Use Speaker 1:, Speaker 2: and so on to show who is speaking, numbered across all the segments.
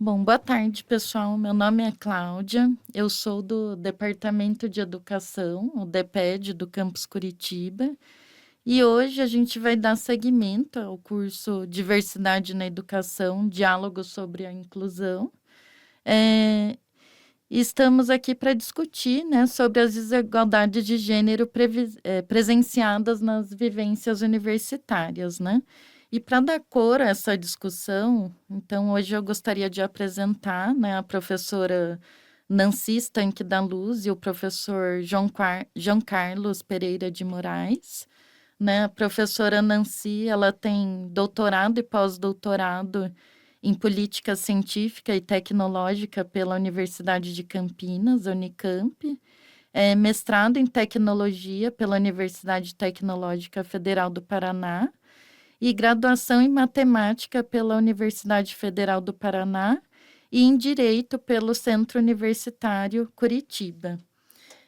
Speaker 1: Bom, boa tarde, pessoal. Meu nome é Cláudia, eu sou do Departamento de Educação, o DEPED, do Campus Curitiba, e hoje a gente vai dar seguimento ao curso Diversidade na Educação, Diálogo sobre a Inclusão. É, Estamos aqui para discutir, né, sobre as desigualdades de gênero presenciadas nas vivências universitárias, né? E para dar cor a essa discussão, então hoje eu gostaria de apresentar, né, a professora Nancy Stanque da Luz e o professor João Carlos Pereira de Moraes, né? A professora Nancy, ela tem doutorado e pós-doutorado em política científica e tecnológica pela Universidade de Campinas, Unicamp, mestrado em tecnologia pela Universidade Tecnológica Federal do Paraná e graduação em matemática pela Universidade Federal do Paraná e em direito pelo Centro Universitário Curitiba.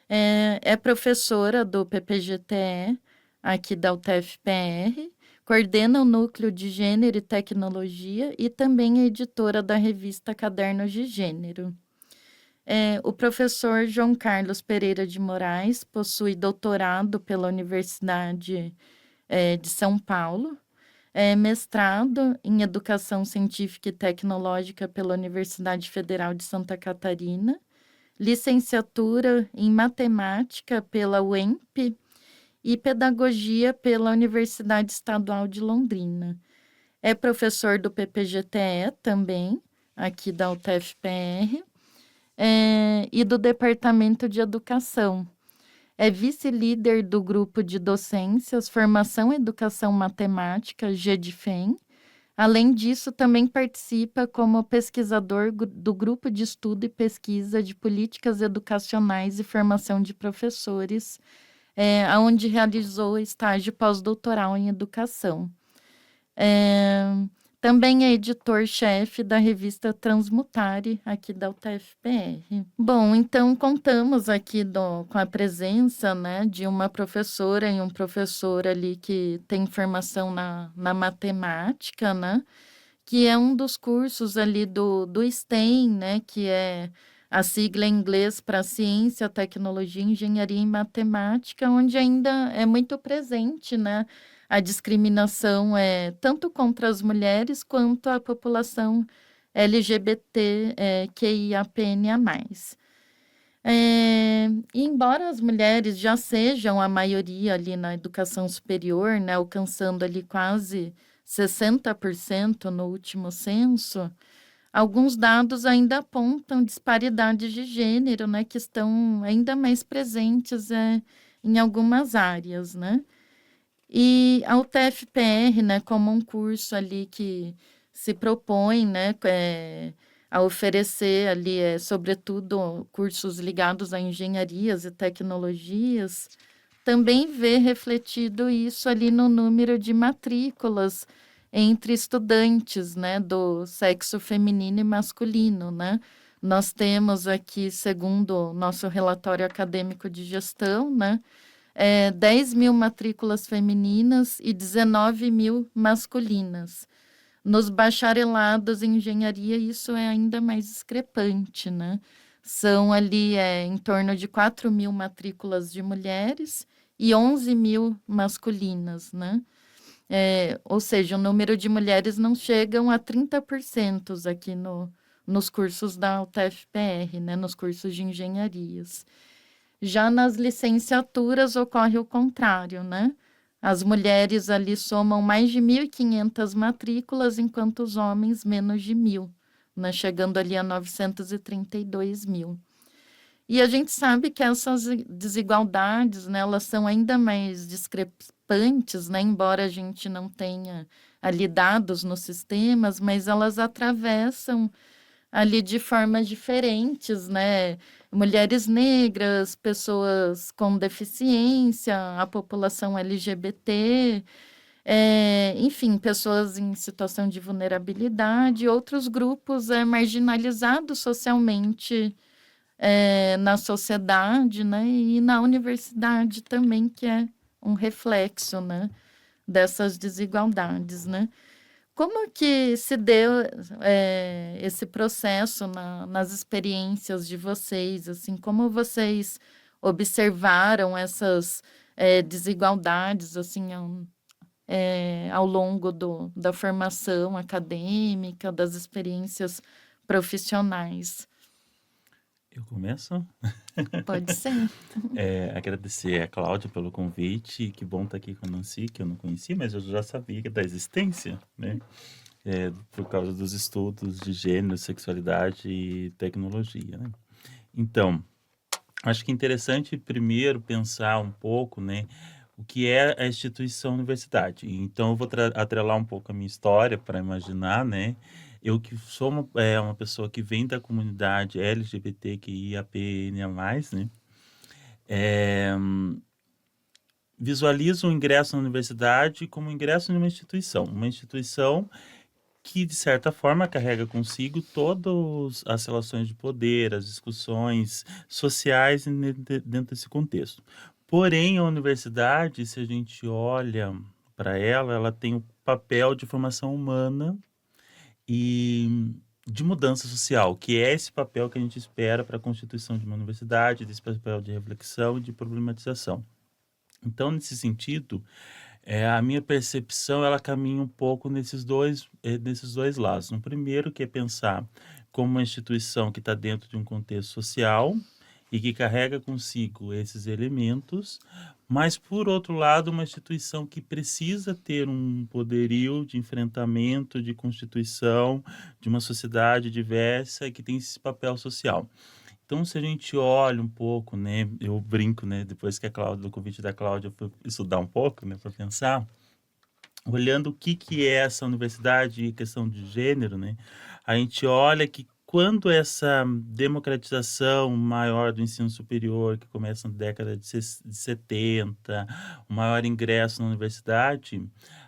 Speaker 1: É professora do PPGTE, aqui da UTF-PR, coordena o Núcleo de Gênero e Tecnologia e também é editora da revista Cadernos de Gênero. O professor João Carlos Pereira de Moraes possui doutorado pela Universidade de São Paulo, mestrado em Educação Científica e Tecnológica pela Universidade Federal de Santa Catarina, licenciatura em Matemática pela UEMP e Pedagogia pela Universidade Estadual de Londrina. É professor do PPGTE também, aqui da UTF-PR, e do Departamento de Educação. É vice-líder do grupo de docências Formação e Educação Matemática, GEDFEM. Além disso, também participa como pesquisador do Grupo de Estudo e Pesquisa de Políticas Educacionais e Formação de Professores, onde realizou estágio pós-doutoral em Educação. Também é editor-chefe da revista Transmutare, aqui da UTF-PR. Bom, então contamos aqui com a presença, né, de uma professora e um professor ali que tem formação na matemática, né, que é um dos cursos ali do STEM, né, que é a sigla em inglês para Ciência, Tecnologia, Engenharia e Matemática, onde ainda é muito presente, né, a discriminação é tanto contra as mulheres quanto a população LGBT, QIAPNA+. E embora as mulheres já sejam a maioria ali na educação superior, né, alcançando ali quase 60% no último censo, alguns dados ainda apontam disparidades de gênero, né, que estão ainda mais presentes em algumas áreas, né? E a UTF-PR, né, como um curso ali que se propõe, né, a oferecer ali, sobretudo, cursos ligados a engenharias e tecnologias, também vê refletido isso ali no número de matrículas entre estudantes, né, do sexo feminino e masculino, né? Nós temos aqui, segundo o nosso relatório acadêmico de gestão, né, 10 mil matrículas femininas e 19 mil masculinas. Nos bacharelados em engenharia, isso é ainda mais discrepante, né? São ali em torno de 4 mil matrículas de mulheres e 11 mil masculinas, né? Ou seja, o número de mulheres não chegam a 30% aqui nos cursos da UTF-PR, né? Nos cursos de engenharias. Já nas licenciaturas ocorre o contrário, né? As mulheres ali somam mais de 1.500 matrículas, enquanto os homens menos de 1.000, né? Chegando ali a 932 mil. E a gente sabe que essas desigualdades, né, elas são ainda mais discrepantes, né, embora a gente não tenha ali dados nos sistemas, mas elas atravessam ali de formas diferentes, né? Mulheres negras, pessoas com deficiência, a população LGBT, enfim, pessoas em situação de vulnerabilidade, outros grupos marginalizados socialmente na sociedade, né? E na universidade também, que é um reflexo, né, dessas desigualdades, né? Como que se deu, esse processo nas experiências de vocês, assim, como vocês observaram essas, desigualdades, assim, ao longo da formação acadêmica, das experiências profissionais?
Speaker 2: Eu começo?
Speaker 1: Pode ser.
Speaker 2: Agradecer a Cláudia pelo convite. Que bom estar aqui com a Nancy, que eu não conhecia, mas eu já sabia da existência, né? Por causa dos estudos de gênero, sexualidade e tecnologia, né? Então, acho que é interessante primeiro pensar um pouco, né, o que é a instituição universidade. Então, eu vou atrelar um pouco a minha história para imaginar, né? Eu que sou uma pessoa que vem da comunidade LGBTQIAPN+, né? É, Visualizo o ingresso na universidade como o ingresso em uma instituição que, de certa forma, carrega consigo todas as relações de poder, as discussões sociais dentro desse contexto. Porém, a universidade, se a gente olha para ela, ela tem o papel de formação humana e de mudança social, que é esse papel que a gente espera para a constituição de uma universidade, desse papel de reflexão e de problematização. Então, nesse sentido, a minha percepção ela caminha um pouco nesses dois lados. No primeiro, que é pensar como uma instituição que está dentro de um contexto social e que carrega consigo esses elementos, mas, por outro lado, uma instituição que precisa ter um poderio de enfrentamento, de constituição, de uma sociedade diversa e que tem esse papel social. Então, se a gente olha um pouco, né, eu brinco, né, depois que do convite da Cláudia, eu fui estudar um pouco, né, para pensar, olhando o que é essa universidade e questão de gênero, né, a gente olha que quando essa democratização maior do ensino superior, que começa na década de 70, o maior ingresso na universidade,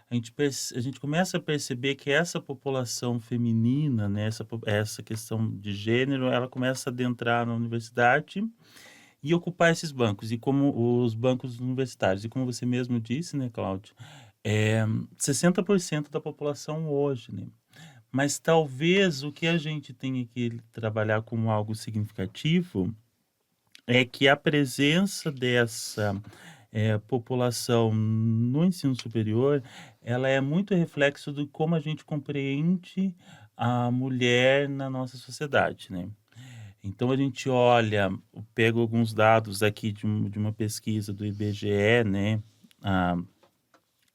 Speaker 2: a gente começa a perceber que essa população feminina, né, essa questão de gênero, ela começa a adentrar na universidade e ocupar esses bancos, e como os bancos universitários. E como você mesmo disse, né, Cláudio, é 60% da população hoje, né? Mas talvez o que a gente tenha que trabalhar como algo significativo é que a presença dessa população no ensino superior, ela é muito reflexo de como a gente compreende a mulher na nossa sociedade, né? Então a gente olha, eu pego alguns dados aqui de uma pesquisa do IBGE, né? ah,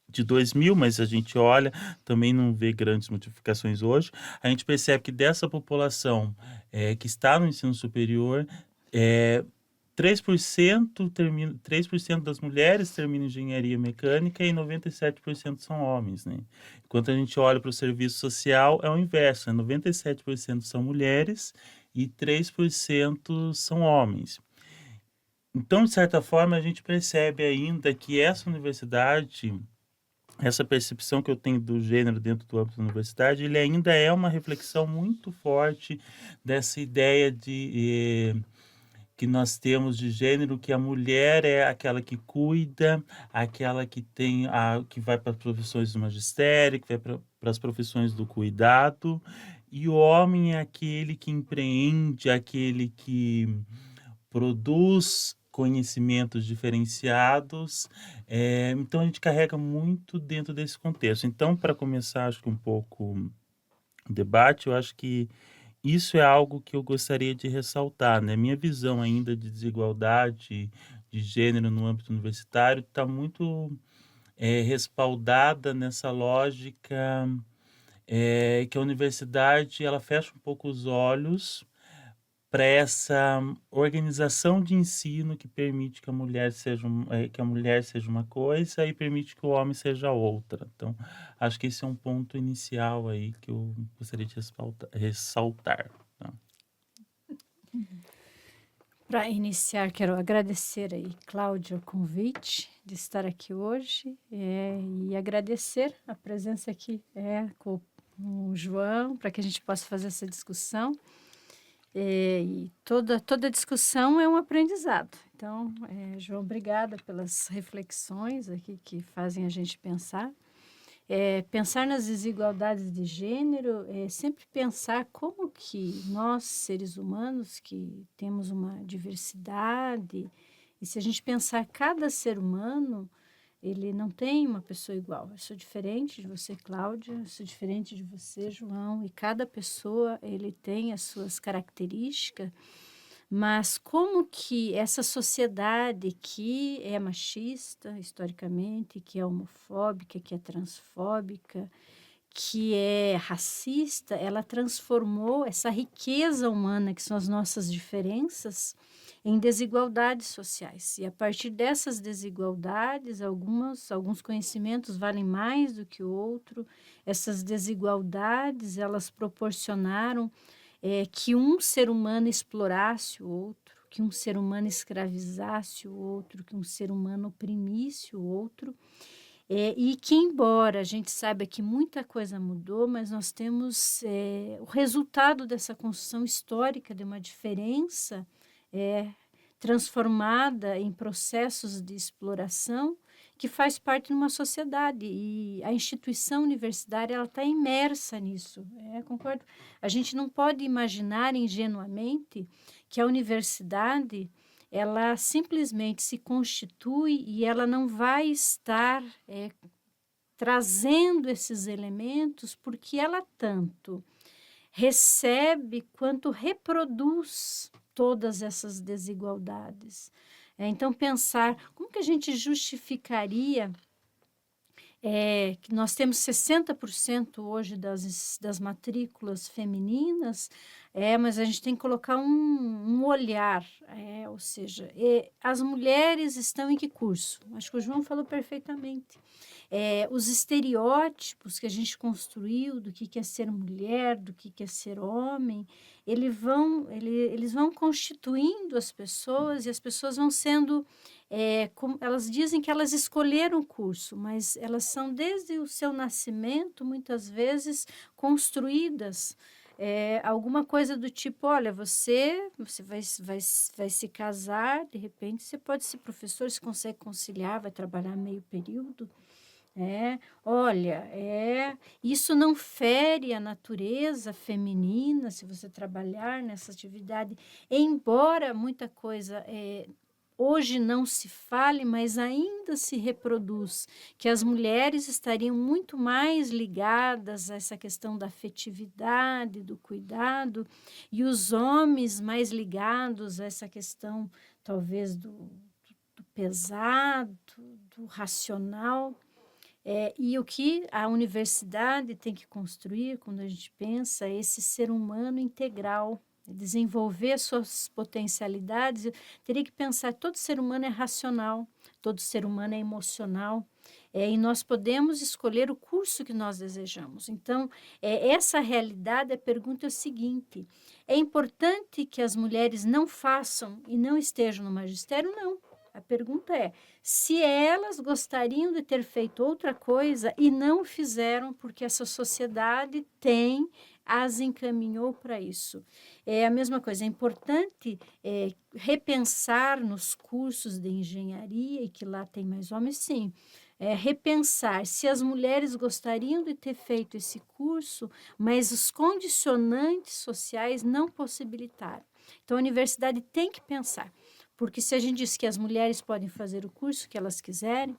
Speaker 2: de 2000, mas a gente olha, também não vê grandes modificações hoje. A gente percebe que dessa população que está no ensino superior, é, 3% das mulheres terminam engenharia mecânica e 97% são homens, né? Enquanto a gente olha para o serviço social, é o inverso, 97% são mulheres e 3% são homens. Então, de certa forma, a gente percebe ainda que essa universidade, essa percepção que eu tenho do gênero dentro do âmbito da universidade, ele ainda é uma reflexão muito forte dessa ideia que nós temos de gênero, que a mulher é aquela que cuida, aquela que que vai para as profissões do magistério, que vai para as profissões do cuidado, e o homem é aquele que empreende, aquele que produz conhecimentos diferenciados. Então a gente carrega muito dentro desse contexto. Então, para começar, acho que um pouco o debate, eu acho que isso é algo que eu gostaria de ressaltar, né? Minha visão ainda de desigualdade de gênero no âmbito universitário está muito respaldada nessa lógica que a universidade ela fecha um pouco os olhos para essa organização de ensino que permite que que a mulher seja uma coisa e permite que o homem seja outra. Então, acho que esse é um ponto inicial aí que eu gostaria de ressaltar, tá?
Speaker 3: Para iniciar, quero agradecer aí, Cláudia, o convite de estar aqui hoje e agradecer a presença aqui com o João, para que a gente possa fazer essa discussão. E toda discussão é um aprendizado. Então, João, obrigada pelas reflexões aqui que fazem a gente pensar. Pensar nas desigualdades de gênero é sempre pensar como que nós, seres humanos, que temos uma diversidade, e se a gente pensar cada ser humano, ele não tem uma pessoa igual. Eu sou diferente de você, Cláudia, eu sou diferente de você, João, e cada pessoa ele tem as suas características, mas como que essa sociedade que é machista, historicamente, que é homofóbica, que é transfóbica, que é racista, ela transformou essa riqueza humana, que são as nossas diferenças, em desigualdades sociais. E a partir dessas desigualdades, alguns conhecimentos valem mais do que o outro. Essas desigualdades, elas proporcionaram que um ser humano explorasse o outro, que um ser humano escravizasse o outro, que um ser humano oprimisse o outro. E que, embora a gente saiba que muita coisa mudou, mas nós temos o resultado dessa construção histórica de uma diferença transformada em processos de exploração que faz parte de uma sociedade. E a instituição universitária ela está imersa nisso. Concordo. A gente não pode imaginar ingenuamente que a universidade ela simplesmente se constitui e ela não vai estar trazendo esses elementos porque ela tanto recebe quanto reproduz todas essas desigualdades. Então, pensar como que a gente justificaria que nós temos 60% hoje das matrículas femininas, mas a gente tem que colocar um olhar, ou seja, as mulheres estão em que curso? Acho que o João falou perfeitamente. Os estereótipos que a gente construiu do que é ser mulher, do que é ser homem, eles vão constituindo as pessoas e as pessoas vão sendo... elas dizem que elas escolheram o curso, mas elas são desde o seu nascimento, muitas vezes, construídas. Alguma coisa do tipo, olha, você vai se casar, de repente você pode ser professor, se consegue conciliar, vai trabalhar meio período. Olha, isso não fere a natureza feminina se você trabalhar nessa atividade, embora muita coisa hoje não se fale, mas ainda se reproduz, que as mulheres estariam muito mais ligadas a essa questão da afetividade, do cuidado, e os homens mais ligados a essa questão, talvez, do pesado, do racional. E o que a universidade tem que construir, quando a gente pensa, é esse ser humano integral, desenvolver suas potencialidades. Eu teria que pensar, todo ser humano é racional, todo ser humano é emocional, e nós podemos escolher o curso que nós desejamos. Então, essa realidade, a pergunta é o seguinte, é importante que as mulheres não façam e não estejam no magistério? Não. A pergunta é, se elas gostariam de ter feito outra coisa e não fizeram porque essa sociedade as encaminhou para isso. É a mesma coisa, é importante repensar nos cursos de engenharia, e que lá tem mais homens, sim, repensar se as mulheres gostariam de ter feito esse curso, mas os condicionantes sociais não possibilitaram. Então, a universidade tem que pensar. Porque se a gente diz que as mulheres podem fazer o curso que elas quiserem,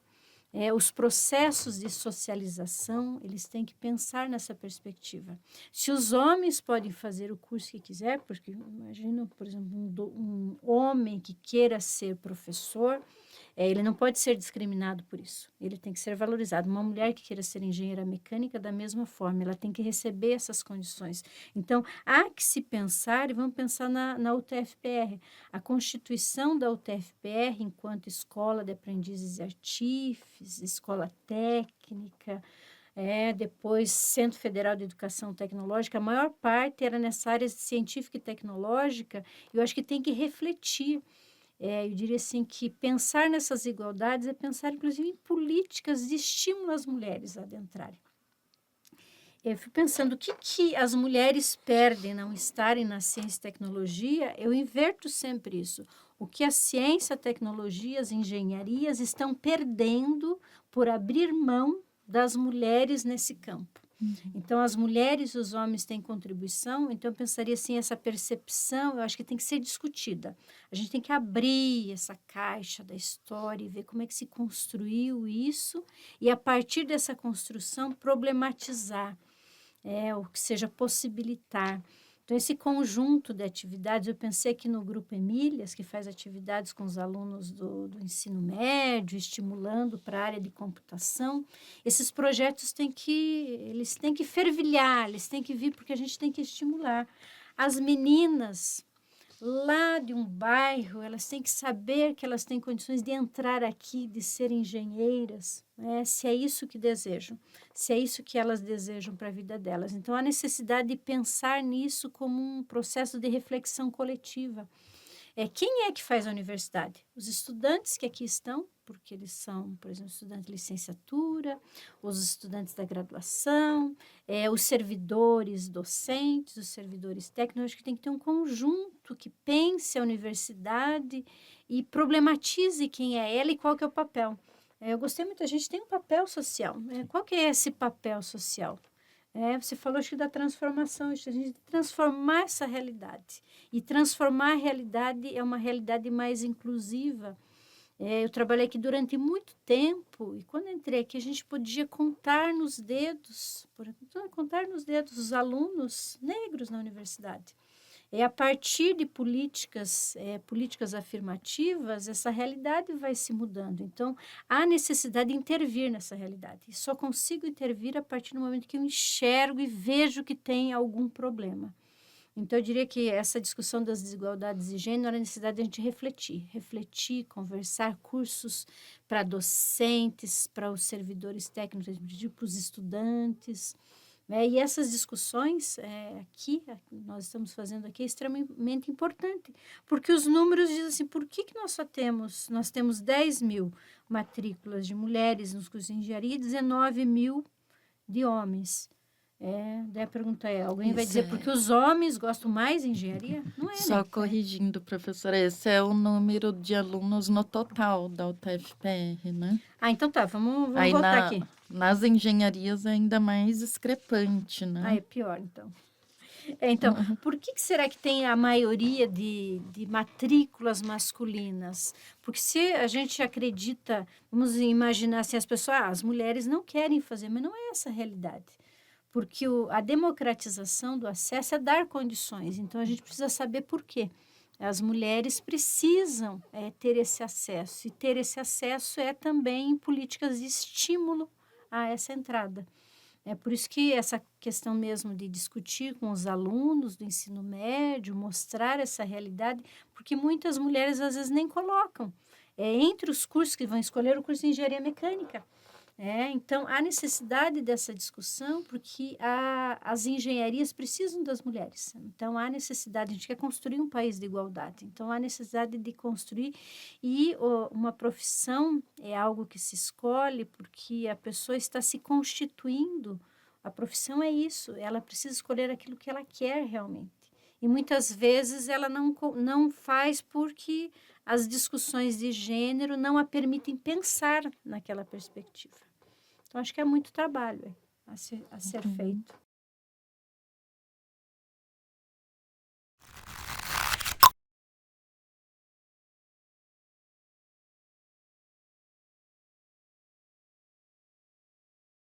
Speaker 3: os processos de socialização, eles têm que pensar nessa perspectiva. Se os homens podem fazer o curso que quiser, porque imagina, por exemplo, um homem que queira ser professor, ele não pode ser discriminado por isso, ele tem que ser valorizado. Uma mulher que queira ser engenheira mecânica, da mesma forma, ela tem que receber essas condições. Então, há que se pensar, e vamos pensar na UTFPR, a constituição da UTFPR enquanto escola de aprendizes e artífices, escola técnica, depois Centro Federal de Educação Tecnológica, a maior parte era nessa área científica e tecnológica, e eu acho que tem que refletir. Eu diria assim que pensar nessas igualdades é pensar, inclusive, em políticas de estímulo às mulheres a adentrarem. Eu fui pensando, o que as mulheres perdem não estarem na ciência e tecnologia? Eu inverto sempre isso. O que a ciência, a tecnologia, as engenharias estão perdendo por abrir mão das mulheres nesse campo. Então, as mulheres e os homens têm contribuição, então eu pensaria assim, essa percepção, eu acho que tem que ser discutida. A gente tem que abrir essa caixa da história e ver como é que se construiu isso, e a partir dessa construção, problematizar, o que seja possibilitar. Então, esse conjunto de atividades, eu pensei aqui no Grupo Emílias, que faz atividades com os alunos do ensino médio, estimulando para a área de computação. Esses projetos eles têm que fervilhar, eles têm que vir porque a gente tem que estimular. As meninas lá de um bairro, elas têm que saber que elas têm condições de entrar aqui, de ser engenheiras, né? Se é isso que desejam, se é isso que elas desejam para a vida delas. Então, há necessidade de pensar nisso como um processo de reflexão coletiva. Quem é que faz a universidade? Os estudantes que aqui estão, porque eles são, por exemplo, estudantes de licenciatura, os estudantes da graduação, os servidores docentes, os servidores técnicos. Acho que tem que ter um conjunto que pense a universidade e problematize quem é ela e qual que é o papel. Eu gostei muito, a gente tem um papel social. Qual que é esse papel social? Você falou, acho que da transformação, a gente transformar essa realidade. E transformar a realidade é uma realidade mais inclusiva. Eu trabalhei aqui durante muito tempo, e quando entrei aqui, a gente podia contar nos dedos os alunos negros na universidade. A partir de políticas afirmativas, essa realidade vai se mudando. Então, há necessidade de intervir nessa realidade. E só consigo intervir a partir do momento que eu enxergo e vejo que tem algum problema. Então, eu diria que essa discussão das desigualdades de gênero é a necessidade de a gente refletir, conversar, cursos para docentes, para os servidores técnicos, para os estudantes. E essas discussões aqui, nós estamos fazendo aqui, é extremamente importante, porque os números dizem assim, por que nós temos 10 mil matrículas de mulheres nos cursos de engenharia e 19 mil de homens? Daí a pergunta alguém vai dizer, porque os homens gostam mais de engenharia? Não é,
Speaker 1: Só
Speaker 3: né?
Speaker 1: corrigindo, professora, esse é o número de alunos no total da UTFPR, né?
Speaker 3: Então tá, vamos
Speaker 1: Aí
Speaker 3: voltar aqui.
Speaker 1: Nas engenharias é ainda mais discrepante, né?
Speaker 3: É pior, então. Então, por que será que tem a maioria de matrículas masculinas? Porque se a gente acredita, vamos imaginar assim, as mulheres não querem fazer, mas não é essa a realidade. Porque a democratização do acesso é dar condições, então a gente precisa saber por quê. As mulheres precisam ter esse acesso, e ter esse acesso é também políticas de estímulo a essa entrada. É por isso que essa questão mesmo de discutir com os alunos do ensino médio, mostrar essa realidade, porque muitas mulheres às vezes nem colocam. Entre os cursos que vão escolher o curso de engenharia mecânica. Então, há necessidade dessa discussão, porque as engenharias precisam das mulheres. Então, há necessidade, a gente quer construir um país de igualdade. Então, há necessidade de construir, e uma profissão é algo que se escolhe porque a pessoa está se constituindo. A profissão é isso, ela precisa escolher aquilo que ela quer realmente. E muitas vezes ela não faz porque as discussões de gênero não a permitem pensar naquela perspectiva. Então, acho que é muito trabalho a ser feito.